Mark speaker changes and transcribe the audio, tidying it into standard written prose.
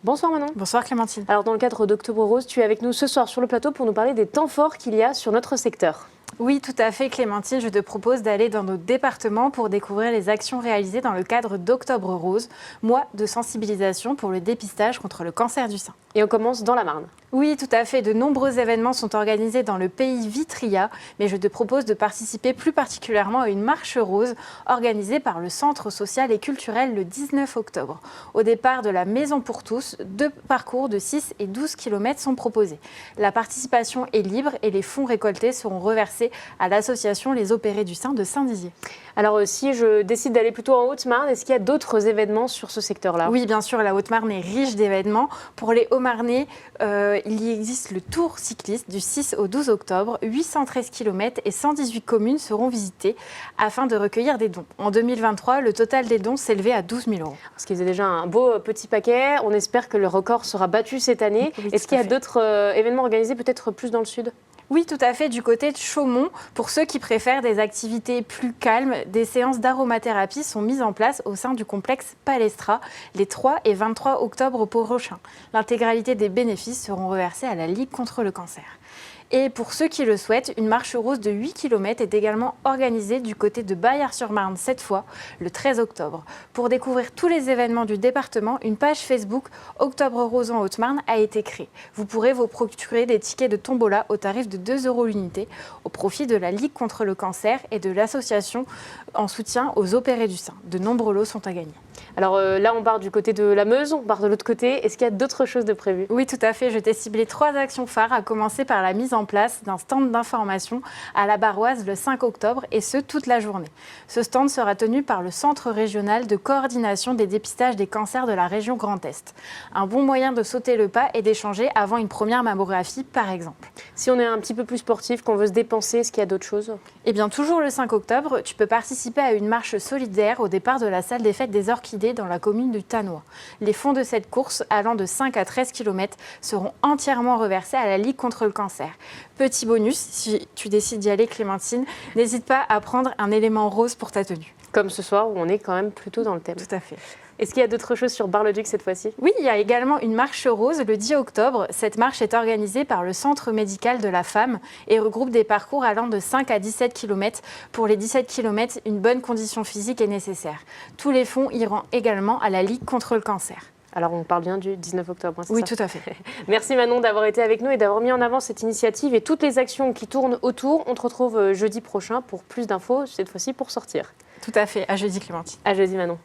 Speaker 1: Bonsoir Manon.
Speaker 2: Bonsoir Clémentine.
Speaker 1: Alors dans le cadre d'Octobre Rose, tu es avec nous ce soir sur le plateau pour nous parler des temps forts qu'il y a sur notre secteur.
Speaker 2: Oui, tout à fait Clémentine, je te propose d'aller dans nos départements pour découvrir les actions réalisées dans le cadre d'Octobre Rose, mois de sensibilisation pour le dépistage contre le cancer du sein.
Speaker 1: Et on commence dans la Marne.
Speaker 2: Oui, tout à fait. De nombreux événements sont organisés dans le pays Vitria, mais je te propose de participer plus particulièrement à une marche rose organisée par le Centre social et culturel le 19 octobre. Au départ de la Maison pour tous, 2 parcours de 6 et 12 km sont proposés. La participation est libre et les fonds récoltés seront reversés à l'association Les Opérés du Sein de Saint-Dizier.
Speaker 1: Alors si je décide d'aller plutôt en Haute-Marne, est-ce qu'il y a d'autres événements sur ce secteur-là?
Speaker 2: Oui, bien sûr, la Haute-Marne est riche d'événements. Pour les Hauts-Marnais, il y existe le Tour cycliste du 6 au 12 octobre. 813 km et 118 communes seront visitées afin de recueillir des dons. En 2023, le total des dons s'élevait à 12 000 €.
Speaker 1: Ce qui est déjà un beau petit paquet. On espère que le record sera battu cette année.
Speaker 2: Oui,
Speaker 1: est-ce qu'il y a d'autres événements organisés peut-être plus dans le sud?
Speaker 2: Oui, tout à fait, du côté de Chaumont. Pour ceux qui préfèrent des activités plus calmes, des séances d'aromathérapie sont mises en place au sein du complexe Palestra les 3 et 23 octobre prochains. L'intégralité des bénéfices seront reversés à la Ligue contre le cancer. Et pour ceux qui le souhaitent, une marche rose de 8 km est également organisée du côté de Baillard-sur-Marne cette fois, le 13 octobre. Pour découvrir tous les événements du département, une page Facebook Octobre Rose en Haute-Marne a été créée. Vous pourrez vous procurer des tickets de tombola au tarif de 2 € l'unité au profit de la Ligue contre le cancer et de l'association en soutien aux opérés du sein. De nombreux lots sont à gagner.
Speaker 1: Alors là, on part du côté de la Meuse, on part de l'autre côté. Est-ce qu'il y a d'autres choses de prévues?
Speaker 2: Oui, tout à fait. Je t'ai ciblé 3 actions phares, à commencer par la mise en place d'un stand d'information à la Barroise le 5 octobre, et ce, toute la journée. Ce stand sera tenu par le Centre régional de coordination des dépistages des cancers de la région Grand Est. Un bon moyen de sauter le pas et d'échanger avant une première mammographie, par exemple.
Speaker 1: Si on est un petit peu plus sportif, qu'on veut se dépenser, est-ce qu'il y a d'autres choses?
Speaker 2: Eh bien, toujours le 5 octobre, tu peux participer à une marche solidaire au départ de la salle des fêtes des Orchidées dans la commune du Tanois. Les fonds de cette course, allant de 5 à 13 km, seront entièrement reversés à la Ligue contre le cancer. Petit bonus, si tu décides d'y aller, Clémentine, n'hésite pas à prendre un élément rose pour ta tenue.
Speaker 1: Comme ce soir où on est quand même plutôt dans le thème.
Speaker 2: Tout à fait.
Speaker 1: Est-ce qu'il y a d'autres choses sur Bar-le-Duc cette fois-ci?
Speaker 2: Oui, il y a également une marche rose le 10 octobre. Cette marche est organisée par le Centre médical de la femme et regroupe des parcours allant de 5 à 17 km. Pour les 17 km, une bonne condition physique est nécessaire. Tous les fonds iront également à la Ligue contre le cancer.
Speaker 1: Alors on parle bien du 19 octobre, c'est
Speaker 2: Oui,
Speaker 1: ça?
Speaker 2: tout à fait.
Speaker 1: Merci Manon d'avoir été avec nous et d'avoir mis en avant cette initiative et toutes les actions qui tournent autour. On te retrouve jeudi prochain pour plus d'infos, cette fois-ci pour sortir.
Speaker 2: Tout à fait. À jeudi, Clémentine.
Speaker 1: À jeudi Manon.